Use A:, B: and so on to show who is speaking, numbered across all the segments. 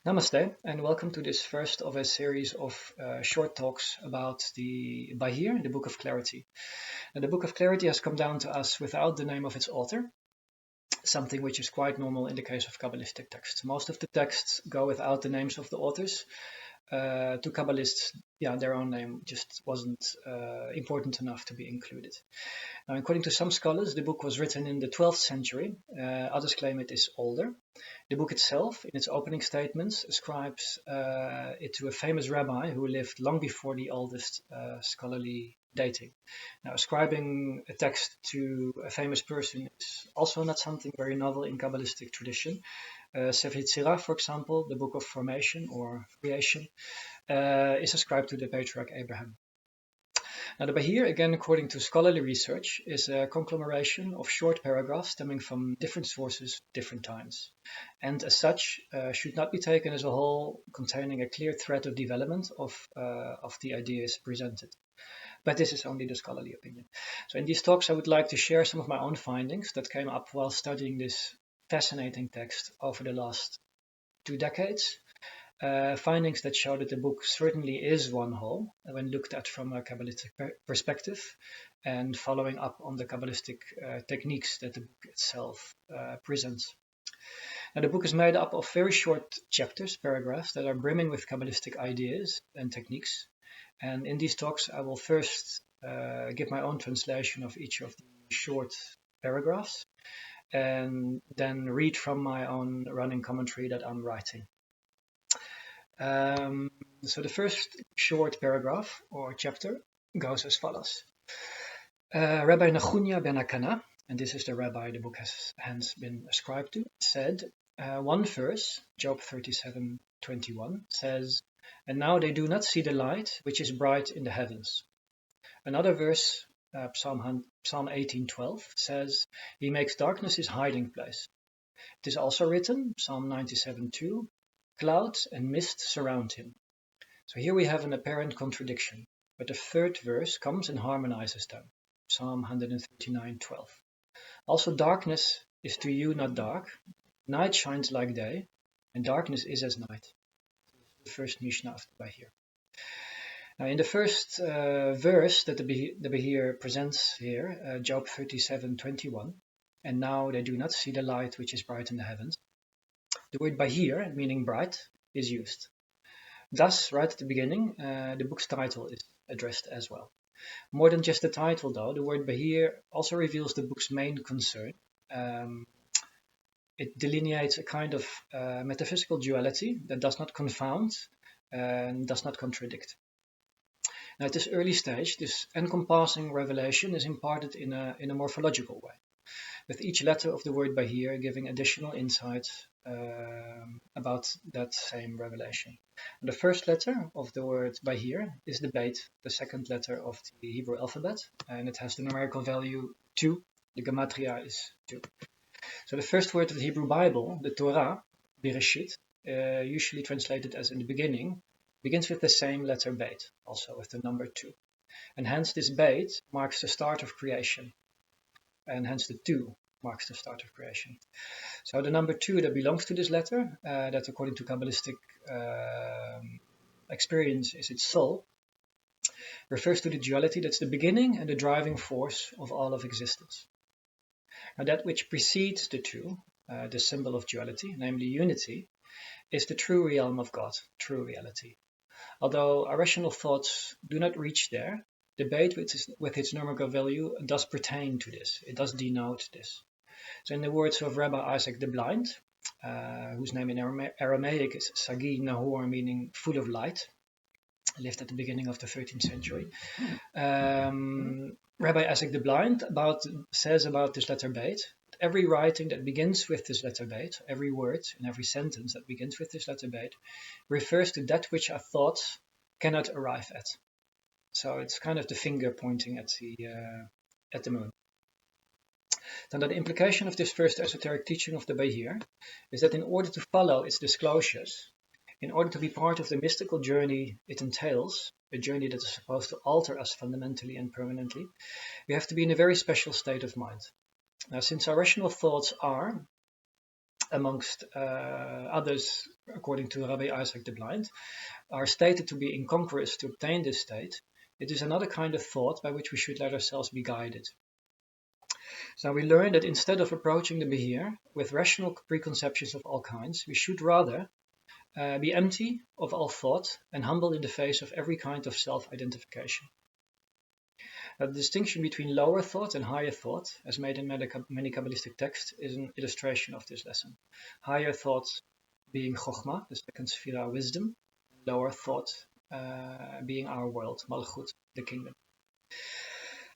A: Namaste, and welcome to this first of a series of short talks about the Bahir, the Book of Clarity. Now, the Book of Clarity has come down to us without the name of its author, something which is quite normal in the case of Kabbalistic texts. Most of the texts go without the names of the authors. To Kabbalists, their own name just wasn't important enough to be included. Now, according to some scholars, the book was written in the 12th century. Others claim it is older. The book itself, in its opening statements, ascribes it to a famous rabbi who lived long before the oldest scholarly dating. Now, ascribing a text to a famous person is also not something very novel in Kabbalistic tradition. Sefer Yetzirah, for example, the book of formation or creation, is ascribed to the patriarch Abraham. Now, the Bahir, again, according to scholarly research, is a conglomeration of short paragraphs stemming from different sources, different times, and as such, should not be taken as a whole, containing a clear thread of development of the ideas presented. But this is only the scholarly opinion. So in these talks, I would like to share some of my own findings that came up while studying this fascinating text over the last 2 decades. Findings that show that the book certainly is one whole when looked at from a Kabbalistic perspective, and following up on the Kabbalistic techniques that the book itself presents. Now, the book is made up of very short chapters, paragraphs, that are brimming with Kabbalistic ideas and techniques. And in these talks, I will first give my own translation of each of the short paragraphs, and then read from my own running commentary that I'm writing. So the first short paragraph or chapter goes as follows. Rabbi Nachunya ben Akana, and this is the rabbi the book has hence been ascribed to, said, one verse, Job 37:21, says, "And now they do not see the light which is bright in the heavens." Another verse, Psalm 18:12, says, "He makes darkness his hiding place." It is also written, Psalm 97:2, "Clouds and mist surround him." So here we have an apparent contradiction, but the third verse comes and harmonizes them. Psalm 139:12. Also, darkness is to you not dark. Night shines like day, and darkness is as night. The first Mishnah of the Bahir. Now, in the first verse that the Bahir presents here, Job 37:21, and now they do not see the light which is bright in the heavens, the word Bahir, meaning bright, is used. Thus, right at the beginning, the book's title is addressed as well. More than just the title, though, the word Bahir also reveals the book's main concern. It delineates a kind of metaphysical duality that does not confound and does not contradict. Now, at this early stage, this encompassing revelation is imparted in a morphological way, with each letter of the word Bahir giving additional insight about that same revelation. And the first letter of the word Bahir is the Beit, the second letter of the Hebrew alphabet, and it has the numerical value 2. The gematria is 2. So the first word of the Hebrew Bible, the Torah, Bereshit, usually translated as in the beginning, begins with the same letter Beit, also with the number 2. And hence this Beit marks the start of creation, and hence the 2 marks the start of creation. So the number 2 that belongs to this letter, that according to Kabbalistic experience is its soul, refers to the duality that's the beginning and the driving force of all of existence. Now, that which precedes the 2, the symbol of duality, namely unity, is the true realm of God, true reality. Although our rational thoughts do not reach there, the Beit with its numerical value does pertain to this. It does denote this. So in the words of Rabbi Isaac the Blind, whose name in Aramaic is Sagi Nahor, meaning full of light, lived at the beginning of the 13th century, Rabbi Isaac the Blind says about this letter Beit, every writing that begins with this letter Beit, every word and every sentence that begins with this letter Beit, refers to that which our thoughts cannot arrive at. So it's kind of the finger pointing at the moon. Then the implication of this first esoteric teaching of the Bahir is that in order to follow its disclosures, in order to be part of the mystical journey it entails, a journey that is supposed to alter us fundamentally and permanently, we have to be in a very special state of mind. Now, since our rational thoughts are, amongst others, according to Rabbi Isaac the Blind, are stated to be incongruous to obtain this state, it is another kind of thought by which we should let ourselves be guided. So we learn that instead of approaching the Bahir with rational preconceptions of all kinds, we should rather be empty of all thought and humble in the face of every kind of self-identification. The distinction between lower thought and higher thought, as made in many Kabbalistic texts, is an illustration of this lesson. Higher thought being Chokhmah, the second Sphira, wisdom, lower thought being our world, Malchut, the kingdom.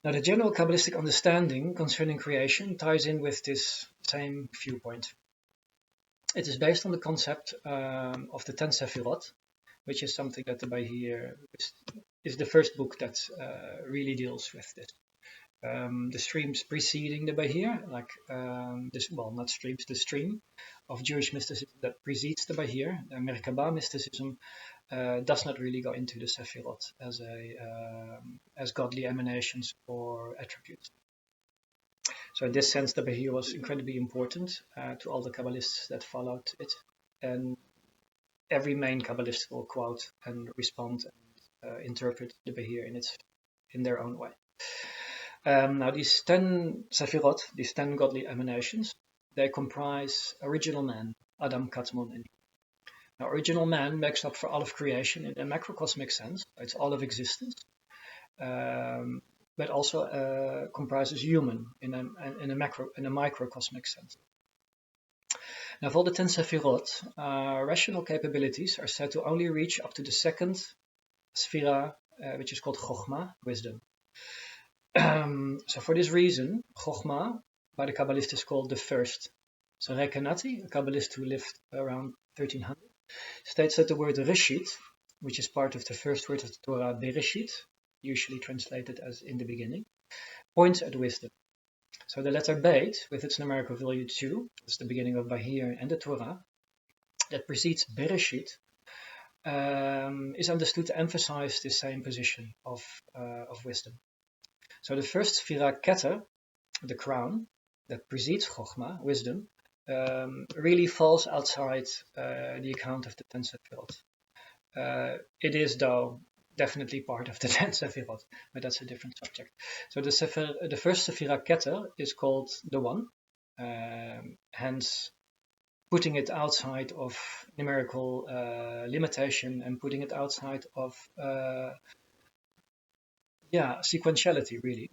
A: Now, the general Kabbalistic understanding concerning creation ties in with this same viewpoint. It is based on the concept of the 10 Sefirot, which is something that the Bahir is the first book that really deals with this. The streams preceding the Bahir, like not streams, the stream of Jewish mysticism that precedes the Bahir, the Merkabah mysticism, does not really go into the Sefirot as godly emanations or attributes. So in this sense, the Bahir was incredibly important to all the Kabbalists that followed it, and every main Kabbalist will quote and respond and interpret the Bahir in their own way. Now, these 10 Sefirot, these 10 godly emanations, they comprise original man, Adam, Katmon, and Eve. Now, original man makes up for all of creation in a macrocosmic sense. It's all of existence, but also comprises human in a microcosmic sense. Now, of all the 10 Sefirot, rational capabilities are said to only reach up to the second Sphira, which is called Chokhmah, wisdom. So for this reason, Chokhmah by the Kabbalists is called the first. So Recanati, a Kabbalist who lived around 1300, states that the word Reshit, which is part of the first word of the Torah, Bereshit, usually translated as in the beginning, points at wisdom. So the letter Beit, with its numerical value 2, is the beginning of Bahir and the Torah, that precedes Bereshit, is understood to emphasize the same position of wisdom. So the first Sphira Keter, the crown, that precedes Chokhmah, wisdom, really falls outside the account of the 10 Sefirot. It is, though, definitely part of the 10 Sefirot, but that's a different subject. So the first Sphira Keter is called the One, hence putting it outside of numerical limitation and putting it outside of sequentiality, really.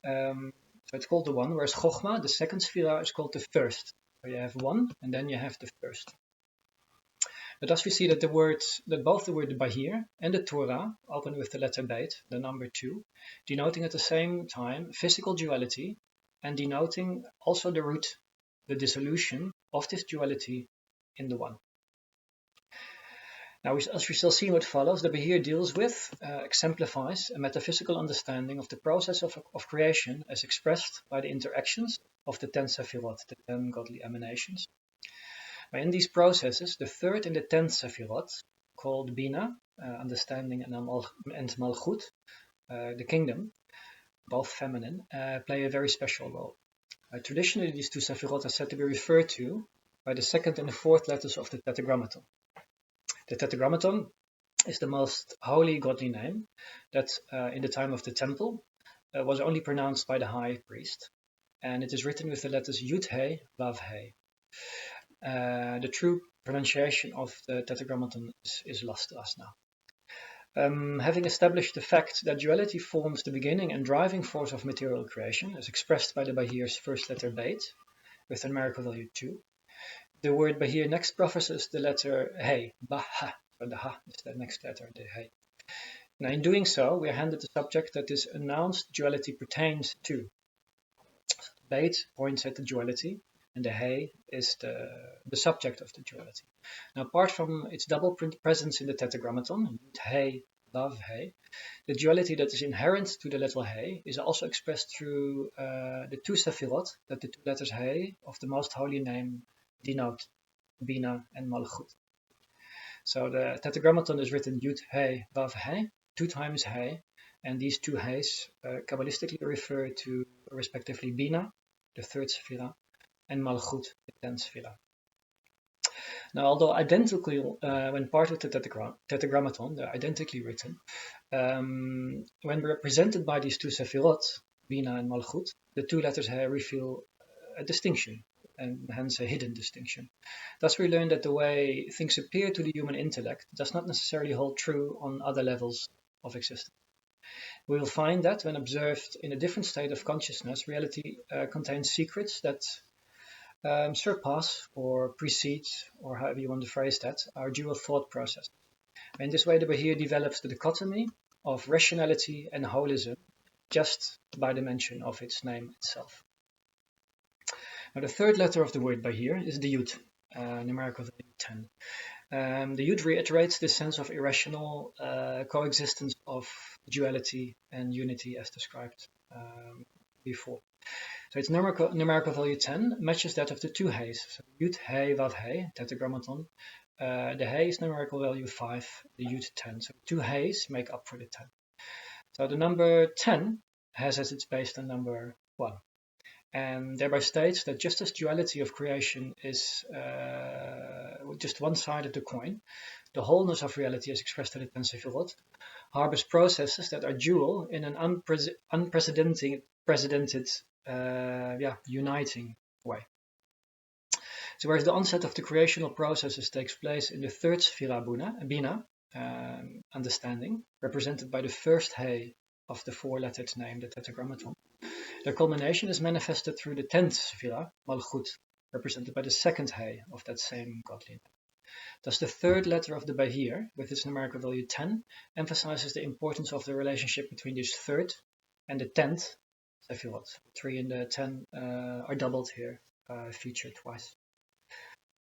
A: So it's called the One, whereas Chokhmah, the second Sphira, is called the first. So you have one, and then you have the first. But thus we see that both the word Bahir and the Torah open with the letter Beit, the number 2, denoting at the same time physical duality and denoting also the root, the dissolution of this duality in the One. Now, as we shall see what follows, the Bahir deals with, exemplifies a metaphysical understanding of the process of creation as expressed by the interactions of the 10 Sefirot, the 10 godly emanations. In these processes, the third and the 10th Sefirot, called Bina, understanding, and Malchut, the kingdom, both feminine, play a very special role. Traditionally, these two Sefirot are said to be referred to by the second and the fourth letters of the Tetragrammaton. The Tetragrammaton is the most holy godly name that in the time of the temple was only pronounced by the high priest, and it is written with the letters Yud-He, Vav-He. The true pronunciation of the Tetragrammaton is lost to us now. Having established the fact that duality forms the beginning and driving force of material creation, as expressed by the Bahir's first letter Beit, with a numerical value 2, the word Bahir next professes the letter He, Bah-Ha, so the Ha is the next letter, the He. Now, in doing so, we are handed the subject that this announced duality pertains to. Beit points at the duality, and the He is the subject of the duality. Now, apart from its double presence in the Tetragrammaton, He, Vav, He, the duality that is inherent to the letter He is also expressed through the two Sefirot that the two letters He of the most holy name denote, Bina and Malchut. So the Tetragrammaton is written Yud, He, Vav, He, 2 times He, and these two He's Kabbalistically refer to respectively Bina, the third Sefirah, and Malchut, the 10th Sefirah. Now, although identical when part of the tetragrammaton, they're identically written, when represented by these two Sefirot, Bina and Malchut, the two letters reveal a distinction, and hence a hidden distinction. Thus we learn that the way things appear to the human intellect does not necessarily hold true on other levels of existence. We will find that when observed in a different state of consciousness, reality contains secrets that surpass or precede, or however you want to phrase that, our dual thought process. In this way, the Bahir develops the dichotomy of rationality and holism just by the mention of its name itself. Now, the third letter of the word Bahir is the Yud, numerical value 10. The Yud reiterates this sense of irrational coexistence of duality and unity as described before. So its numerical value 10 matches that of the two Heys. So Yud, Hey, Vav, Hey, tetragrammaton. The Hey is numerical value 5, the Yud 10. So two Heys make up for the 10. So the number 10 has as its base the number 1. And thereby states that just as duality of creation is just one side of the coin, the wholeness of reality as expressed in the 10 Sefirot harbors processes that are dual in an unprecedented uniting way. So whereas the onset of the creational processes takes place in the third Sefira Bina, understanding, represented by the first Hey of the four-lettered name, the tetragrammaton, their culmination is manifested through the 10th Sefira, Malchut, represented by the second Hey of that same godly name. Thus the third letter of the Bahir, with its numerical value 10, emphasizes the importance of the relationship between this third and the 10th Sefirot. 3 and the 10 are doubled here, featured twice.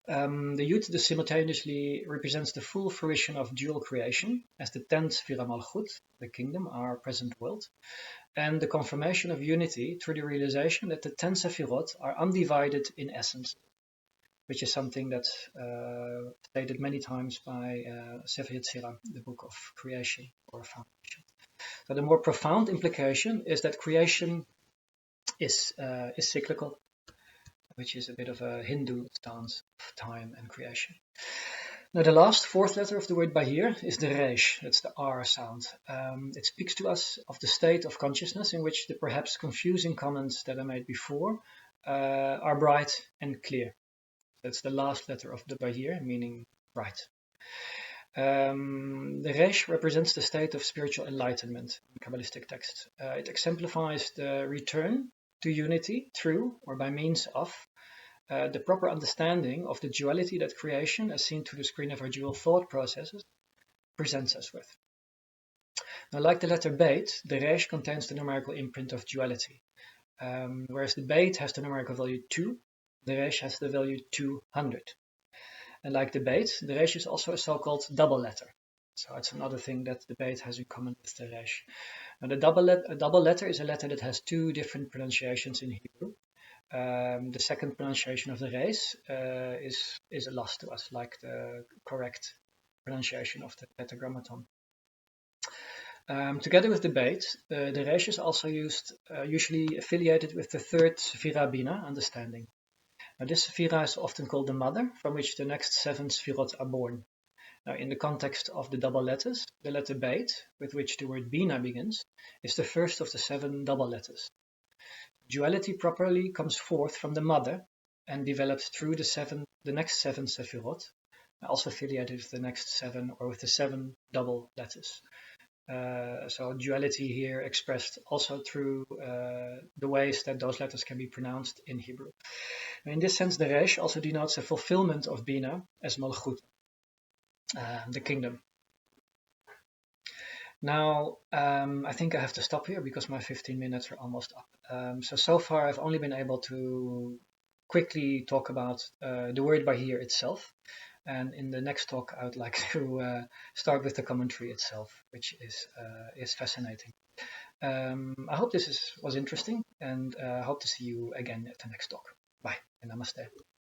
A: The Yud simultaneously represents the full fruition of dual creation, as the 10th Sefira Malchut, the kingdom, our present world, and the confirmation of unity through the realization that the 10 Sefirot are undivided in essence, which is something that's stated many times by Sefer Yetzirah, the book of creation or foundation. So the more profound implication is that creation is cyclical, which is a bit of a Hindu stance of time and creation. Now the last, fourth letter of the word Bahir is the Resh, that's the R sound. It speaks to us of the state of consciousness in which the perhaps confusing comments that I made before are bright and clear. That's the last letter of the Bahir, meaning bright. The Resh represents the state of spiritual enlightenment in Kabbalistic texts. It exemplifies the return to unity through or by means of the proper understanding of the duality that creation, as seen through the screen of our dual thought processes, presents us with. Now, like the letter Beit, the Resh contains the numerical imprint of duality. Whereas the Beit has the numerical value 2, the Resh has the value 200. And like the Beit, the Resh is also a so-called double letter. So it's another thing that the Beit has in common with the Resh. Now the double letter is a letter that has two different pronunciations in Hebrew. The second pronunciation of the Resh is a loss to us, like the correct pronunciation of the tetragrammaton. Together with the Beit, the Resh is also usually affiliated with the third Sefira Bina, understanding. Now, this Sefira is often called the mother, from which the next 7 Sefirot are born. Now, in the context of the double letters, the letter Beit, with which the word Bina begins, is the first of the 7 double letters. Duality properly comes forth from the mother and develops through the next 7 Sefirot, also affiliated with the next 7 or with the 7 double letters. So duality here expressed also through the ways that those letters can be pronounced in Hebrew. In this sense, the Resh also denotes a fulfillment of Bina as Malchut, the kingdom. Now, I think I have to stop here because my 15 minutes are almost up. So far I've only been able to quickly talk about the word Bahir itself. And in the next talk, I would like to start with the commentary itself, which is fascinating. I hope this was interesting, and I hope to see you again at the next talk. Bye and namaste.